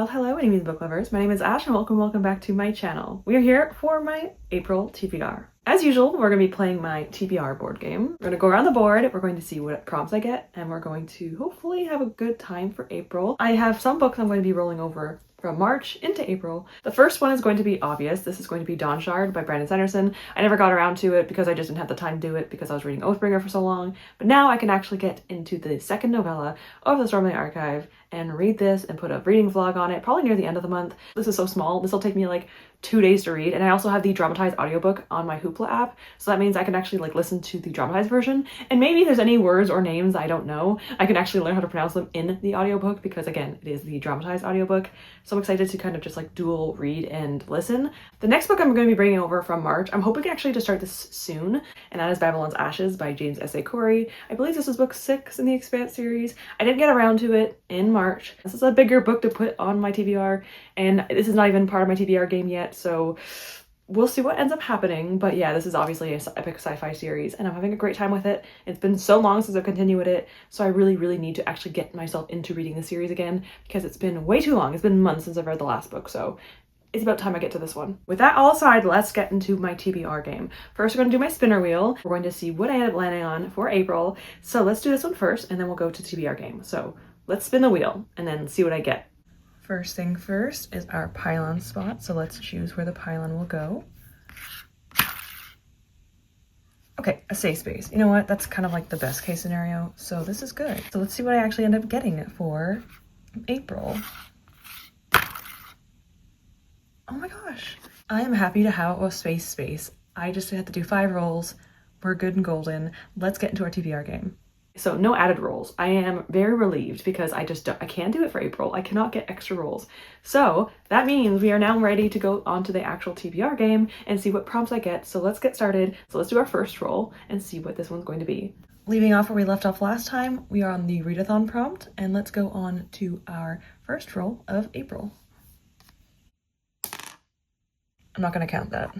Well, hello, enemies book lovers. My name is Ash and welcome back to my channel. We are here for my April TBR. As usual, we're going to be playing my TBR board game. We're going to go around the board, we're going to see what prompts I get, and we're going to hopefully have a good time for April. I have some books I'm going to be rolling over from March into April. The first one is going to be obvious. This is going to be Dawn Shard by Brandon Sanderson. I never got around to it because I just didn't have the time to do it because I was reading Oathbringer for so long, but now I can actually get into the second novella of the Stormlight Archive and read this and put a reading vlog on it probably near the end of the month. This is so small. This will take me like 2 days to read, and I also have the dramatized audiobook on my Hoopla app, so that means I can actually like listen to the dramatized version, and maybe if there's any words or names I don't know, I can actually learn how to pronounce them in the audiobook because again, it is the dramatized audiobook. So I'm excited to kind of just like dual read and listen. The next book I'm going to be bringing over from March, I'm hoping actually to start this soon, and that is Babylon's Ashes by James S.A. Corey. I believe this is book 6 in the Expanse series. I didn't get around to it in March. This is a bigger book to put on my TBR, and this is not even part of my TBR game yet, so we'll see what ends up happening. But yeah, this is obviously an epic sci-fi series and I'm having a great time with it. It's been so long since I've continued with it, so I really need to actually get myself into reading the series again because it's been way too long. It's been months since I've read the last book, so it's about time I get to this one. With that all aside, let's get into my TBR game. First, we're going to do my spinner wheel. We're going to see what I end up landing on for April. So let's do this one first and then we'll go to TBR game. So let's spin the wheel and then see what I get. First thing first is our pylon spot, so let's choose where the pylon will go. Okay, a safe space. You know what? That's kind of like the best case scenario, so this is good. So let's see what I actually end up getting for April. Oh my gosh. I am happy to have a space. I just had to do 5 rolls. We're good and golden. Let's get into our TBR game. So no added rolls. I am very relieved because I can't do it for April. I cannot get extra rolls. So that means we are now ready to go on to the actual TBR game and see what prompts I get. So let's get started. So let's do our first roll and see what this one's going to be. Leaving off where we left off last time, we are on the Readathon prompt, and let's go on to our first roll of April. I'm not going to count that.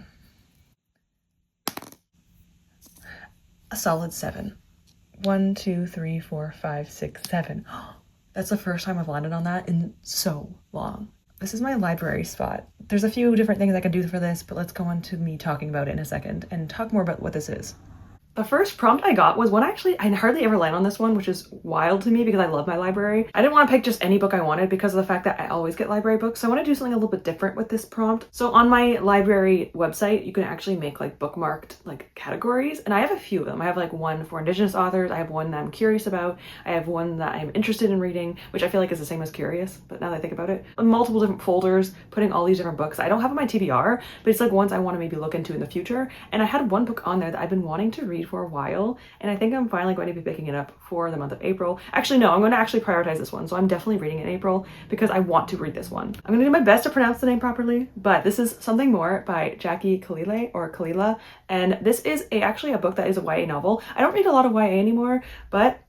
A solid 7. 1, 2, 3, 4, 5, 6, 7. That's the first time I've landed on that in so long. This is my library spot. There's a few different things I can do for this, but let's go on to me talking about it in a second and talk more about what this is. The first prompt I got was one I hardly ever land on this one, which is wild to me because I love my library. I didn't want to pick just any book I wanted because of the fact that I always get library books. So I want to do something a little bit different with this prompt. So on my library website, you can actually make like bookmarked like categories. And I have a few of them. I have like one for Indigenous authors. I have one that I'm curious about. I have one that I'm interested in reading, which I feel like is the same as curious. But now that I think about it, multiple different folders, putting all these different books. I don't have on my TBR, but it's like ones I want to maybe look into in the future. And I had one book on there that I've been wanting to read for a while, and I think I'm finally going to be picking it up for the month of April. Actually, no, I'm going to actually prioritize this one, so I'm definitely reading it in April because I want to read this one. I'm going to do my best to pronounce the name properly, but this is Something More by Jackie Kalila or Kalila, and this is actually a book that is a YA novel. I don't read a lot of YA anymore, but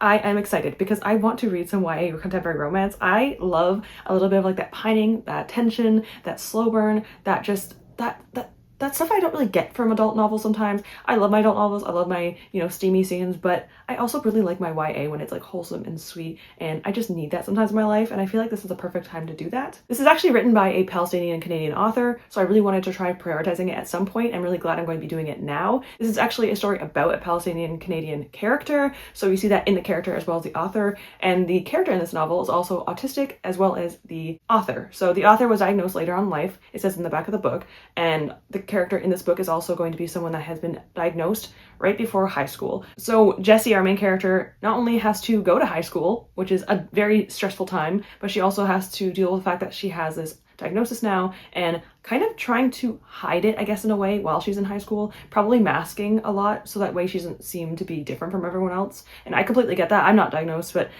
I am excited because I want to read some YA or contemporary romance. I love a little bit of like that pining, that tension, that slow burn, that just that stuff I don't really get from adult novels sometimes. I love my adult novels. I love my, steamy scenes, but I also really like my YA when it's like wholesome and sweet, and I just need that sometimes in my life, and I feel like this is the perfect time to do that. This is actually written by a Palestinian Canadian author, so I really wanted to try prioritizing it at some point. I'm really glad I'm going to be doing it now. This is actually a story about a Palestinian Canadian character, so you see that in the character as well as the author, and the character in this novel is also autistic as well as the author. So the author was diagnosed later on in life, it says in the back of the book, and the character in this book is also going to be someone that has been diagnosed right before high school. So Jessie, our main character, not only has to go to high school, which is a very stressful time, but she also has to deal with the fact that she has this diagnosis now and kind of trying to hide it, I guess, in a way while she's in high school, probably masking a lot so that way she doesn't seem to be different from everyone else. And I completely get that. I'm not diagnosed, but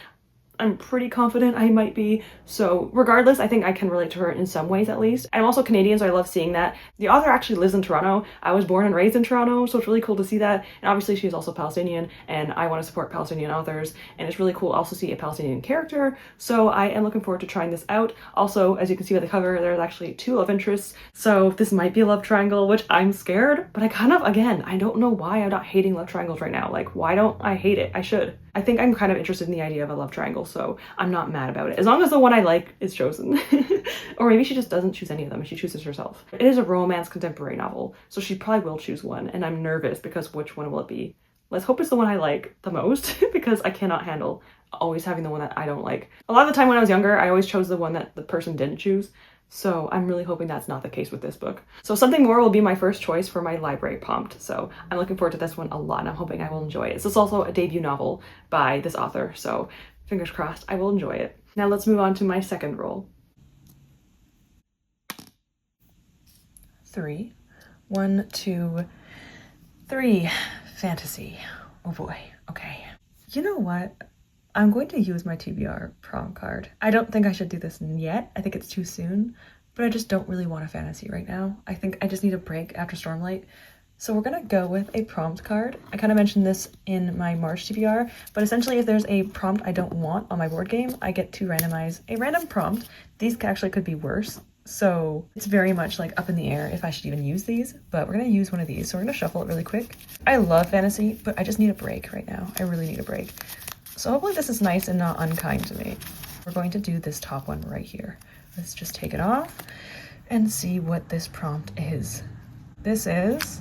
I'm pretty confident I might be. So regardless, I think I can relate to her in some ways at least. I'm also Canadian, so I love seeing that. The author actually lives in Toronto. I was born and raised in Toronto, so it's really cool to see that. And obviously she's also Palestinian, and I want to support Palestinian authors. And it's really cool to also see a Palestinian character. So I am looking forward to trying this out. Also, as you can see by the cover, there's actually 2 love interests. So this might be a love triangle, which I'm scared, but I don't know why I'm not hating love triangles right now. Like, why don't I hate it? I should. I think I'm kind of interested in the idea of a love triangle, so I'm not mad about it. As long as the one I like is chosen. Or maybe she just doesn't choose any of them and she chooses herself. It is a romance contemporary novel, so she probably will choose one, and I'm nervous because which one will it be? Let's hope it's the one I like the most because I cannot handle always having the one that I don't like. A lot of the time when I was younger, I always chose the one that the person didn't choose. So I'm really hoping that's not the case with this book. So Something More will be my first choice for my library prompt. So I'm looking forward to this one a lot and I'm hoping I will enjoy it. This is also a debut novel by this author, so fingers crossed I will enjoy it. Now let's move on to my second roll. 3. 1, 2, 3. Fantasy. Oh boy. Okay. You know what? I'm going to use my TBR prompt card. I don't think I should do this yet. I think it's too soon, but I just don't really want a fantasy right now. I think I just need a break after Stormlight. So we're gonna go with a prompt card. I kind of mentioned this in my March TBR, but essentially if there's a prompt I don't want on my board game, I get to randomize a random prompt. These actually could be worse. So it's very much like up in the air if I should even use these, but we're gonna use one of these. So we're gonna shuffle it really quick. I love fantasy, but I just need a break right now. I really need a break. So hopefully this is nice and not unkind to me. We're going to do this top one right here. Let's just take it off and see what this prompt is. This is,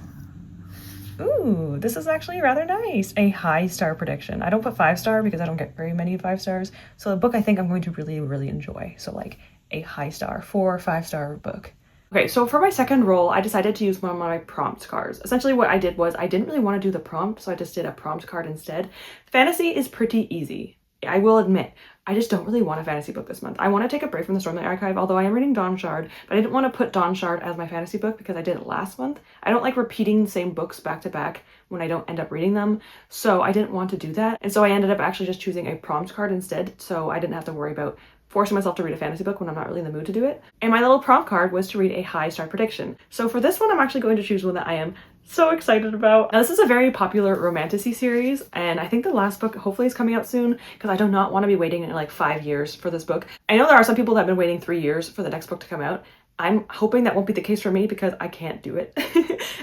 ooh, this is actually rather nice. A high star prediction. I don't put 5-star because I don't get very many 5 stars. So the book I think I'm going to really, really enjoy. So like a high star, 4 or 5-star book. Okay, so for my second roll, I decided to use one of my prompt cards. Essentially what I did was I didn't really want to do the prompt, so I just did a prompt card instead. Fantasy is pretty easy. I will admit, I just don't really want a fantasy book this month. I want to take a break from the Stormlight Archive, although I am reading Dawn Shard, but I didn't want to put Dawn Shard as my fantasy book because I did it last month. I don't like repeating the same books back to back when I don't end up reading them, so I didn't want to do that. And so I ended up actually just choosing a prompt card instead, so I didn't have to worry about forcing myself to read a fantasy book when I'm not really in the mood to do it. And my little prompt card was to read a high star prediction. So for this one, I'm actually going to choose one that I am so excited about. Now this is a very popular romantasy series, and I think the last book hopefully is coming out soon because I do not want to be waiting like 5 years for this book. I know there are some people that have been waiting 3 years for the next book to come out. I'm hoping that won't be the case for me because I can't do it.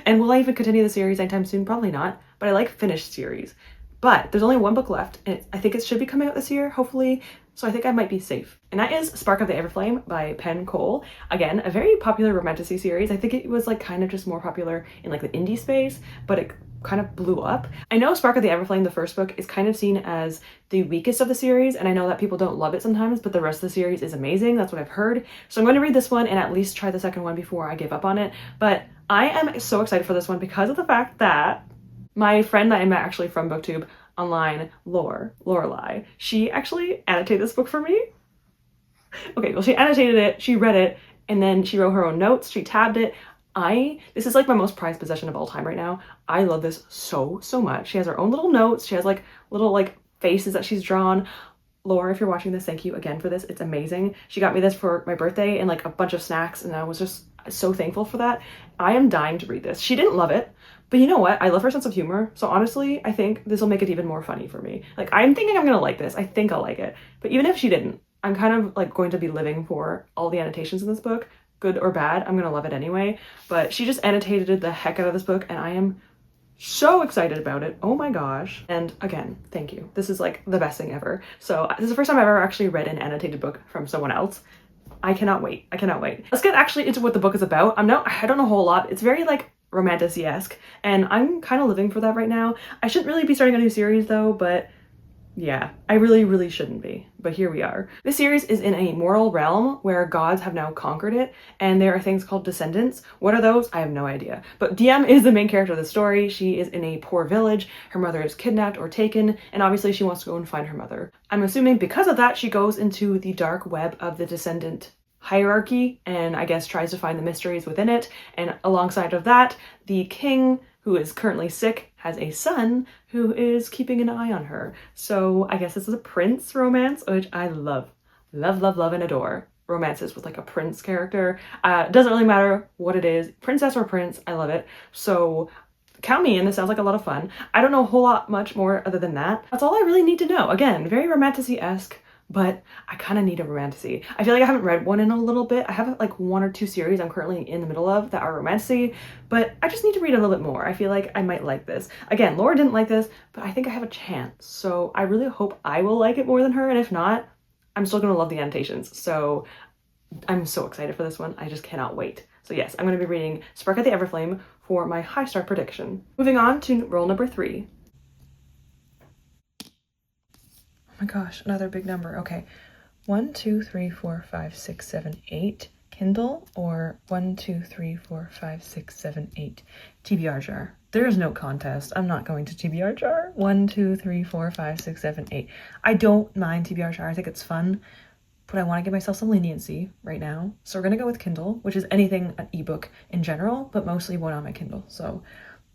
And will I even continue the series anytime soon? Probably not, but I like finished series. But there's only one book left, and I think it should be coming out this year, hopefully. So I think I might be safe. And that is Spark of the Everflame by Penn Cole. Again, a very popular romantasy series. I think it was like kind of just more popular in like the indie space, but it kind of blew up. I know Spark of the Everflame, the first book, is kind of seen as the weakest of the series, and I know that people don't love it sometimes, but the rest of the series is amazing. That's what I've heard. So I'm going to read this one and at least try the second one before I give up on it. But I am so excited for this one because of the fact that my friend that I met actually from BookTube online, Lorelei, she actually annotated this book for me. Okay, well, she annotated it, she read it, and then she wrote her own notes, she tabbed it. This is like my most prized possession of all time right now. I love this so much. She has her own little notes, she has like little like faces that she's drawn. Laura, if you're watching this, thank you again for this. It's amazing. She got me this for my birthday and like a bunch of snacks, and I was just so thankful for that. I am dying to read this. She didn't love it, but you know what? I love her sense of humor. So honestly, I think this will make it even more funny for me. Like, I'm thinking I'm gonna like this. I think I'll like it. But even if she didn't, I'm kind of like going to be living for all the annotations in this book, good or bad. I'm gonna love it anyway. But she just annotated the heck out of this book, and I am so excited about it. Oh my gosh. And again, thank you. This is like the best thing ever. So this is the first time I've ever actually read an annotated book from someone else. I cannot wait. I cannot wait. Let's get actually into what the book is about. I don't know a whole lot. It's very like romantasy-esque, and I'm kind of living for that right now. I shouldn't really be starting a new series though, but yeah, I really shouldn't be, but here we are. This series is in a moral realm where gods have now conquered it, and there are things called descendants. What are those? I have no idea. But DM is the main character of the story. She is in a poor village. Her mother is kidnapped or taken, and obviously she wants to go and find her mother. I'm assuming because of that, she goes into the dark web of the descendant hierarchy, and I guess tries to find the mysteries within it. And alongside of that, the king, who is currently sick, has a son who is keeping an eye on her. So I guess this is a prince romance, which I love and adore. Romances with like a prince character. Doesn't really matter what it is, princess or prince, I love it. So count me in, this sounds like a lot of fun. I don't know a whole lot much more other than that. That's all I really need to know. Again, very romantasy-esque. but I kind of need a romantasy. I feel like I haven't read one in a little bit. I have like 1 or 2 series I'm currently in the middle of that are romantasy, but I just need to read a little bit more. I feel like I might like this. Again, Laura didn't like this, but I think I have a chance. So I really hope I will like it more than her, and if not, I'm still gonna love the annotations. So I'm so excited for this one. I just cannot wait. So yes, I'm gonna be reading Spark at the Everflame for my high star prediction. Moving on to roll number 3. Oh my gosh, another big number. Okay. 1, 2, 3, 4, 5, 6, 7, 8 Kindle, or 1, 2, 3, 4, 5, 6, 7, 8 TBR jar. There is no contest. I'm not going to TBR jar. 1, 2, 3, 4, 5, 6, 7, 8. I don't mind TBR jar. I think it's fun, but I want to give myself some leniency right now. So we're going to go with Kindle, which is anything an ebook in general, but mostly one on my Kindle. So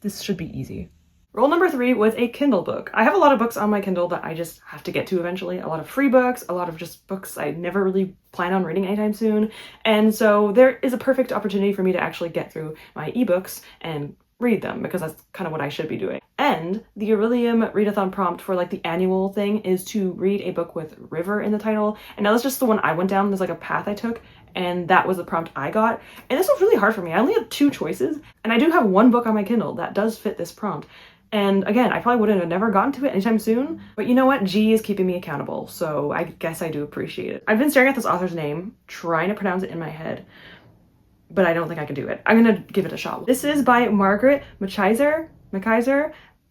this should be easy. Roll number 3 was a Kindle book. I have a lot of books on my Kindle that I just have to get to eventually. A lot of free books, a lot of just books I never really plan on reading anytime soon. And so there is a perfect opportunity for me to actually get through my ebooks and read them, because that's kind of what I should be doing. And the Aurelium Readathon prompt for like the annual thing is to read a book with River in the title. And now that's just the one I went down. There's like a path I took, and that was the prompt I got. And this was really hard for me. I only had 2 choices, and I do have 1 book on my Kindle that does fit this prompt. And again, I probably would have never gotten to it anytime soon, but you know what? G is keeping me accountable, so I guess I do appreciate it. I've been staring at this author's name, trying to pronounce it in my head, but I don't think I can do it. I'm gonna give it a shot. This is by Margaret Maciser,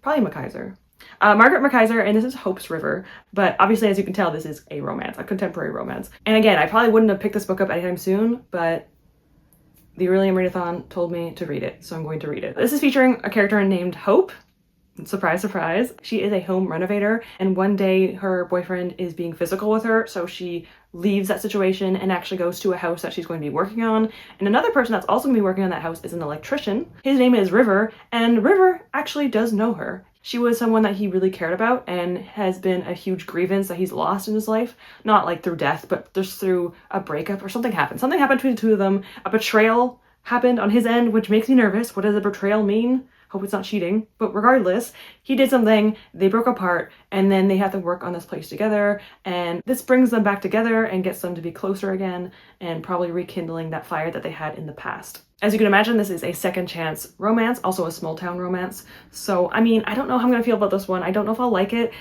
probably Maciser. Margaret Maciser, and this is Hope's River, but obviously, as you can tell, this is a romance, a contemporary romance. And again, I probably wouldn't have picked this book up anytime soon, but the Aurelium Readathon told me to read it, so I'm going to read it. This is featuring a character named Hope. Surprise, surprise. She is a home renovator, and one day her boyfriend is being physical with her, so she leaves that situation and actually goes to a house that she's going to be working on. And another person that's also going to be working on that house is an electrician. His name is River, and River actually does know her. She was someone that he really cared about and has been a huge grievance that he's lost in his life. Not like through death, but just through a breakup or something happened. Something happened between the 2 of them. A betrayal happened on his end, which makes me nervous. What does a betrayal mean? Hope it's not cheating, but regardless, he did something, they broke apart, and then they have to work on this place together, and this brings them back together and gets them to be closer again, and probably rekindling that fire that they had in the past. As you can imagine, this is a second chance romance, also a small town romance. So, I mean, I don't know how I'm gonna feel about this one. I don't know if I'll like it.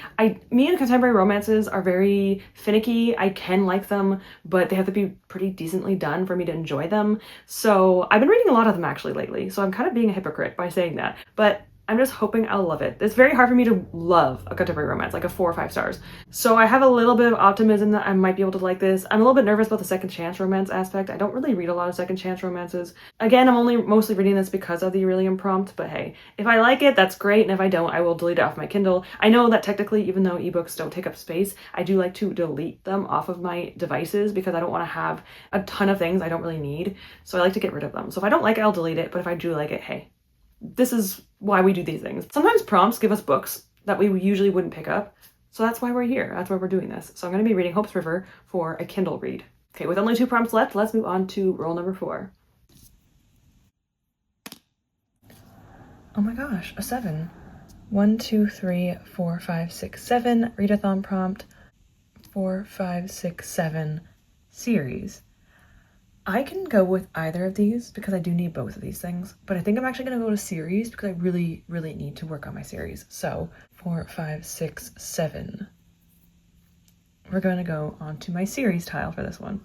Me and contemporary romances are very finicky. I can like them, but they have to be pretty decently done for me to enjoy them. So I've been reading a lot of them actually lately, so I'm kind of being a hypocrite by saying that. But I'm just hoping I'll love it. It's very hard for me to love a contemporary romance, like a 4 or 5 stars. So I have a little bit of optimism that I might be able to like this. I'm a little bit nervous about the second chance romance aspect. I don't really read a lot of second chance romances. Again, I'm only mostly reading this because of the Aurelium prompt, but hey, if I like it, that's great, and if I don't, I will delete it off my Kindle. I know that technically, even though ebooks don't take up space, I do like to delete them off of my devices because I don't want to have a ton of things I don't really need. So I like to get rid of them. So if I don't like it, I'll delete it, but if I do like it, hey, this is why we do these things. Sometimes prompts give us books that we usually wouldn't pick up. So that's why we're here. That's why we're doing this. So I'm going to be reading Hope's River for a Kindle read. Okay, with only 2 prompts left, let's move on to roll number 4. Oh my gosh, a 7. 1, 2, 3, 4, 5, 6, 7. Readathon prompt. 4, 5, 6, 7 series. I can go with either of these because I do need both of these things, but I think I'm actually going to go to series because I really, really need to work on my series. So 4, 5, 6, 7. We're going to go on to my series tile for this one.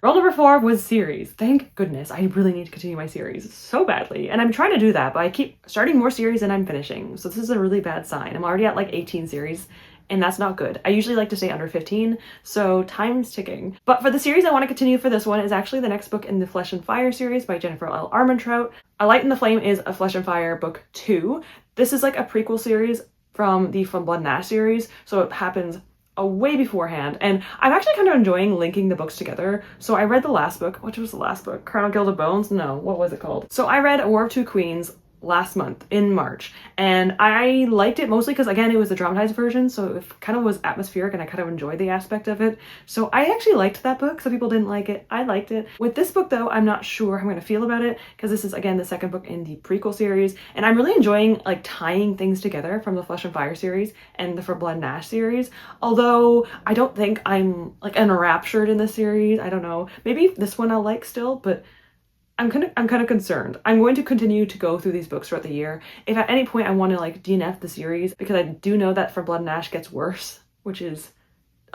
Roll number 4 was series. Thank goodness. I really need to continue my series so badly. And I'm trying to do that, but I keep starting more series than I'm finishing. So this is a really bad sign. I'm already at like 18 series. And that's not good. I usually like to stay under 15, so time's ticking. But for the series I want to continue for this one is actually the next book in the Flesh and Fire series by Jennifer L. Armentrout. A Light in the Flame is a Flesh and Fire book 2. This is like a prequel series from the From Blood and Ash series, so it happens way beforehand. And I'm actually kind of enjoying linking the books together. So I read the last book. Which was the last book? Crown of Gilded Bones? No, what was it called? So I read A War of Two Queens last month in March, and I liked it mostly because, again, it was the dramatized version, so it kind of was atmospheric and I kind of enjoyed the aspect of it. So I actually liked that book. Some people didn't like it. I liked it. With this book though, I'm not sure how I'm going to feel about it because this is, again, the second book in the prequel series, and I'm really enjoying like tying things together from the Flesh and Fire series and the For Blood and Ash series, although I don't think I'm like enraptured in this series. I don't know, maybe this one I'll like still, but I'm kind of concerned. I'm going to continue to go through these books throughout the year. If at any point I want to like DNF the series, because I do know that For Blood and Ash gets worse, which is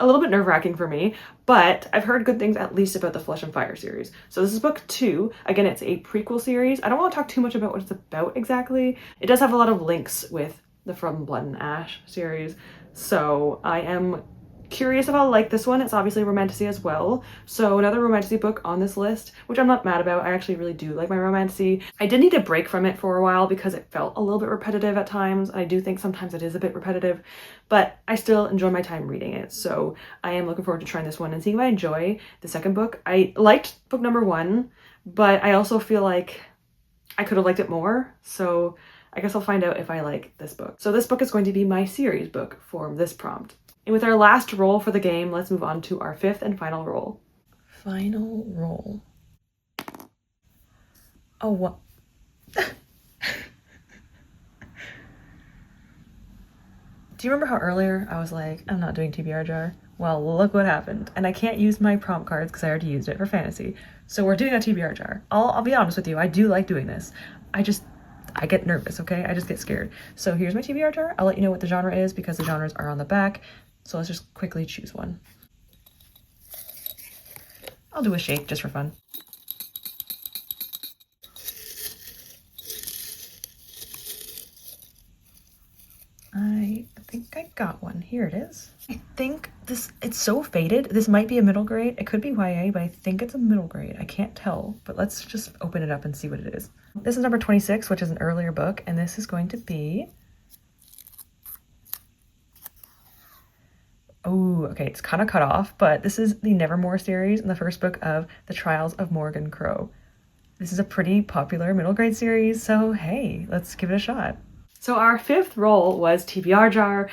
a little bit nerve-wracking for me, but I've heard good things at least about the Flesh and Fire series. So this is book 2. Again, it's a prequel series. I don't want to talk too much about what it's about exactly. It does have a lot of links with the From Blood and Ash series, so I am curious if I'll like this one. It's obviously romantasy as well, so another romantasy book on this list, which I'm not mad about. I actually really do like my romantasy. I did need a break from it for a while because it felt a little bit repetitive at times. I do think sometimes it is a bit repetitive, but I still enjoy my time reading it, so I am looking forward to trying this one and seeing if I enjoy the second book. I liked book number 1, but I also feel like I could have liked it more, so I guess I'll find out if I like this book. So this book is going to be my series book for this prompt. And with our last roll for the game, let's move on to our 5th and final roll. Final roll. Oh, what? Do you remember how earlier I was like, I'm not doing TBR jar? Well, look what happened. And I can't use my prompt cards because I already used it for fantasy. So we're doing a TBR jar. I'll be honest with you, I do like doing this. I get nervous, okay? I just get scared. So here's my TBR jar. I'll let you know what the genre is because the genres are on the back. So let's just quickly choose one. I'll do a shake just for fun. I think I got one. Here it is. I think it's so faded. This might be a middle grade. It could be YA, but I think it's a middle grade. I can't tell, but let's just open it up and see what it is. This is number 26, which is an earlier book, and this is going to be... Oh, okay, it's kind of cut off, but this is the Nevermore series and the first book of The Trials of Morgan Crow. This is a pretty popular middle grade series, so hey, let's give it a shot. So our 5th roll was TBR jar.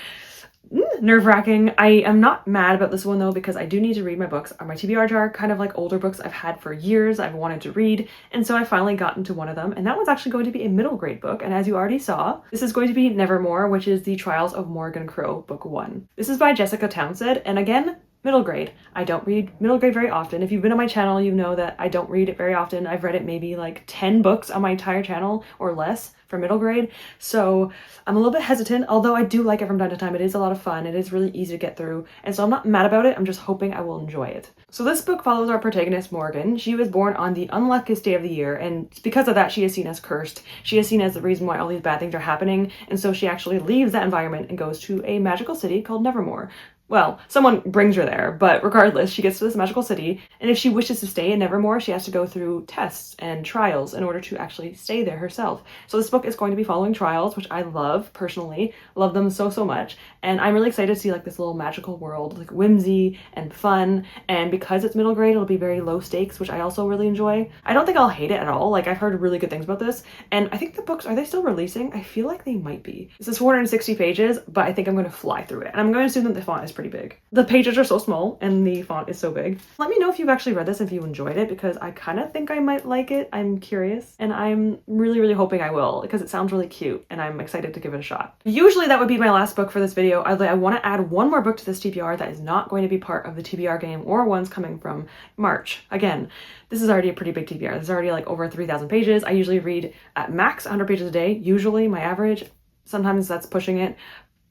Nerve-wracking. I am not mad about this one though because I do need to read my books. My TBR jar kind of like older books I've had for years, I've wanted to read, and so I finally got into one of them, and that one's actually going to be a middle grade book, and as you already saw, this is going to be Nevermore, which is The Trials of Morgan Crow, book 1. This is by Jessica Townsend, and again, middle grade. I don't read middle grade very often. If you've been on my channel, you know that I don't read it very often. I've read it maybe like 10 books on my entire channel or less for middle grade. So I'm a little bit hesitant, although I do like it from time to time. It is a lot of fun. It is really easy to get through. And so I'm not mad about it. I'm just hoping I will enjoy it. So this book follows our protagonist, Morgan. She was born on the unluckiest day of the year, and because of that, she is seen as cursed. She is seen as the reason why all these bad things are happening. And so she actually leaves that environment and goes to a magical city called Nevermore. Well, someone brings her there, but regardless, she gets to this magical city, and if she wishes to stay in Nevermore, she has to go through tests and trials in order to actually stay there herself. So this book is going to be following trials, which I love, personally. Love them so, so much, and I'm really excited to see like this little magical world, like whimsy and fun, and because it's middle grade, it'll be very low stakes, which I also really enjoy. I don't think I'll hate it at all. Like, I've heard really good things about this, and I think the books, are they still releasing? I feel like they might be. This is 460 pages, but I think I'm going to fly through it, and I'm going to assume that the font is pretty big. The pages are so small and the font is so big. Let me know if you've actually read this, if you enjoyed it, because I kind of think I might like it. I'm curious, and I'm really, really hoping I will because it sounds really cute and I'm excited to give it a shot. Usually that would be my last book for this video. I want to add one more book to this TBR that is not going to be part of the TBR game or ones coming from March. Again, this is already a pretty big TBR. This is already like over 3,000 pages. I usually read at max 100 pages a day, usually my average. Sometimes that's pushing it.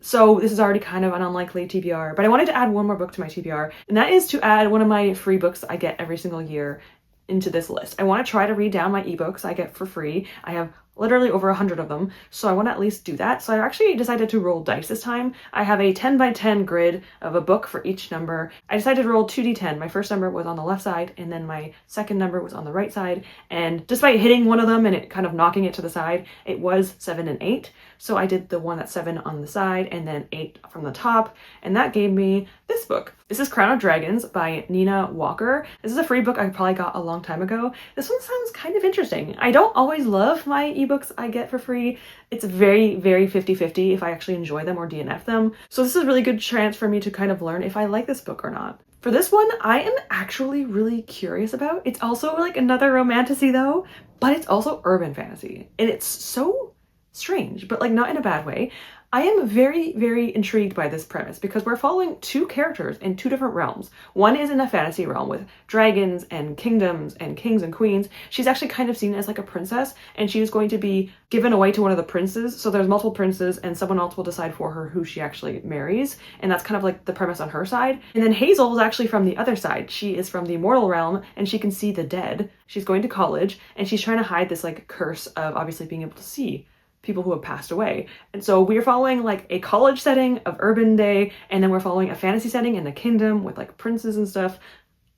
So this is already kind of an unlikely TBR, but I wanted to add one more book to my TBR, and that is to add one of my free books I get every single year into this list. I want to try to read down my ebooks I get for free. I have literally over 100 of them, so I want to at least do that. So I actually decided to roll dice this time. I have a 10 by 10 grid of a book for each number. I decided to roll 2d10. My first number was on the left side, and then my second number was on the right side, and despite hitting one of them and it kind of knocking it to the side, it was 7 and 8. So I did the one that's 7 on the side and then 8 from the top, and that gave me this book. This is Crown of Dragons by Nina Walker. This is a free book I probably got a long time ago. This one sounds kind of interesting. I don't always love my ebooks I get for free. It's very, very 50-50 if I actually enjoy them or DNF them. So this is a really good chance for me to kind of learn if I like this book or not. For this one, I am actually really curious about. It's also like another romantasy though, but it's also urban fantasy. And it's so strange, but like not in a bad way. I am very, very intrigued by this premise because we're following two characters in two different realms. One is in a fantasy realm with dragons and kingdoms and kings and queens. She's actually kind of seen as like a princess, and she is going to be given away to one of the princes. So there's multiple princes and someone else will decide for her who she actually marries. And that's kind of like the premise on her side. And then Hazel is actually from the other side. She is from the mortal realm and she can see the dead. She's going to college and she's trying to hide this like curse of obviously being able to see people who have passed away. And so we're following like a college setting of urban day, and then we're following a fantasy setting in the kingdom with like princes and stuff.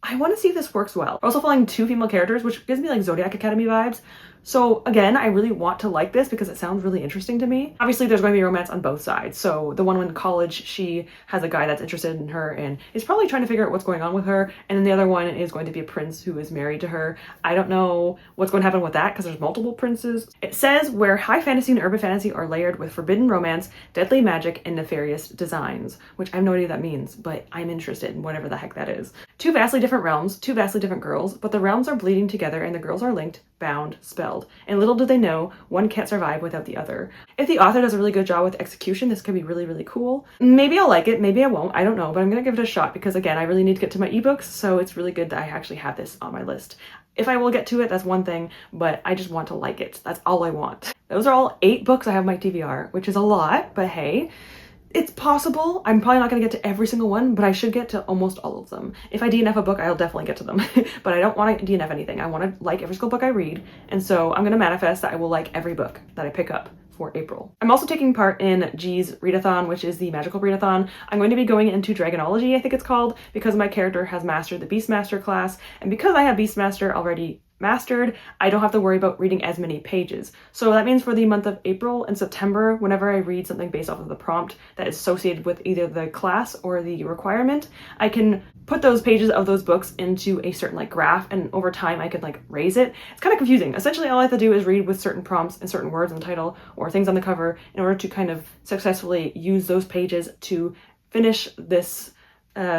I want to see if this works well. We're also following two female characters, which gives me like Zodiac Academy vibes. So again, I really want to like this because it sounds really interesting to me. Obviously, there's going to be romance on both sides. So the one in college, she has a guy that's interested in her and is probably trying to figure out what's going on with her. And then the other one is going to be a prince who is married to her. I don't know what's going to happen with that because there's multiple princes. It says where high fantasy and urban fantasy are layered with forbidden romance, deadly magic, and nefarious designs, which I have no idea what that means, but I'm interested in whatever the heck that is. Two vastly different realms, two vastly different girls, but the realms are bleeding together and the girls are linked, bound, spelled. And little do they know, one can't survive without the other. If the author does a really good job with execution, this could be really, really cool. Maybe I'll like it, maybe I won't, I don't know, but I'm gonna give it a shot because again, I really need to get to my ebooks, so it's really good that I actually have this on my list. If I will get to it, that's one thing, but I just want to like it. That's all I want. Those are all 8 books I have on my TBR, which is a lot, but hey, it's possible. I'm probably not going to get to every single one, but I should get to almost all of them. If I DNF a book, I'll definitely get to them, but I don't want to DNF anything. I want to like every single book I read, and so I'm going to manifest that I will like every book that I pick up for April. I'm also taking part in G's Readathon, which is the magical readathon. I'm going to be going into Dragonology, I think it's called, because my character has mastered the Beastmaster class, and because I have Beastmaster already mastered, I don't have to worry about reading as many pages. So that means for the month of April and September, whenever I read something based off of the prompt that is associated with either the class or the requirement, I can put those pages of those books into a certain like graph, and over time I could like raise it. It's kind of confusing. Essentially all I have to do is read with certain prompts and certain words in the title or things on the cover in order to kind of successfully use those pages to finish this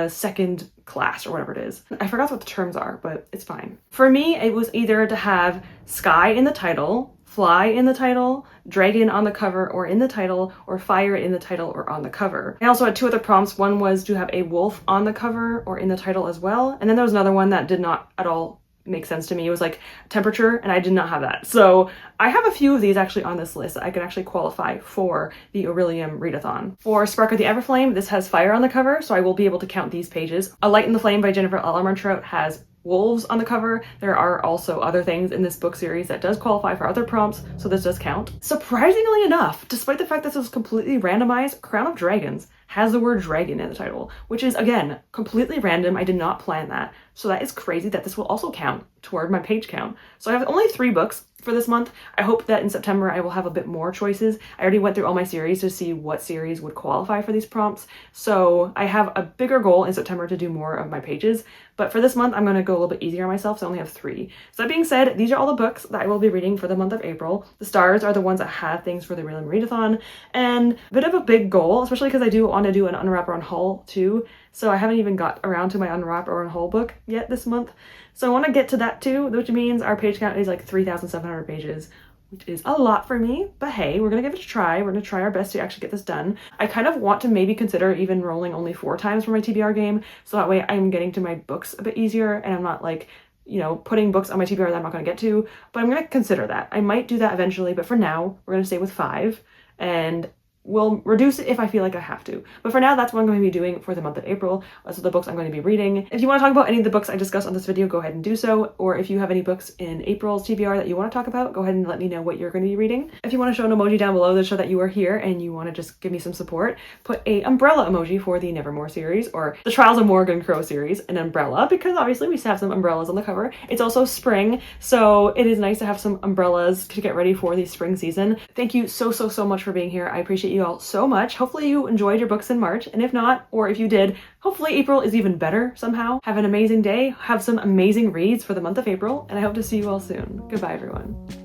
second class or whatever it is. I forgot what the terms are, but it's fine. For me, it was either to have sky in the title, fly in the title, dragon on the cover or in the title, or fire in the title or on the cover. I also had 2 other prompts. One was to have a wolf on the cover or in the title as well. And then there was another one that did not at all make sense to me. It was like temperature, and I did not have that. So I have a few of these actually on this list that I can actually qualify for the Aurelium Readathon. For Spark of the Everflame, this has fire on the cover, so I will be able to count these pages. A Light in the Flame by Jennifer L. Armentrout has wolves on the cover. There are also other things in this book series that does qualify for other prompts, so this does count. Surprisingly enough, despite the fact that this was completely randomized, Crown of Dragons has the word dragon in the title, which is, again, completely random. I did not plan that. So that is crazy that this will also count toward my page count. So I have only 3 books for this month. I hope that in September I will have a bit more choices. I already went through all my series to see what series would qualify for these prompts. So I have a bigger goal in September to do more of my pages. But for this month, I'm going to go a little bit easier on myself, so I only have 3. So that being said, these are all the books that I will be reading for the month of April. The stars are the ones that have things for the Aurelium Readathon, and a bit of a big goal, especially because I do want to do an unwrap or unhaul too. So I haven't even got around to my unwrap or unhaul book yet this month. So I want to get to that too, which means our page count is like 3,700 pages, which is a lot for me, but hey, we're gonna give it a try. We're gonna try our best to actually get this done. I kind of want to maybe consider even rolling only 4 times for my TBR game, so that way I'm getting to my books a bit easier and I'm not like, you know, putting books on my TBR that I'm not gonna get to, but I'm gonna consider that. I might do that eventually, but for now, we're gonna stay with 5, and we'll reduce it if I feel like I have to. But for now, that's what I'm going to be doing for the month of April. Those are the books I'm going to be reading. If you want to talk about any of the books I discussed on this video, go ahead and do so. Or if you have any books in April's TBR that you want to talk about, go ahead and let me know what you're going to be reading. If you want to show an emoji down below to show that you are here and you want to just give me some support, put a umbrella emoji for the Nevermore series or the Trials of Morgan Crow series, an umbrella, because obviously we have some umbrellas on the cover. It's also spring, so it is nice to have some umbrellas to get ready for the spring season. Thank you so much for being here. I appreciate you all so much. Hopefully you enjoyed your books in March, and if not, or if you did, hopefully April is even better somehow. Have an amazing day, have some amazing reads for the month of April, and I hope to see you all soon. Goodbye, everyone.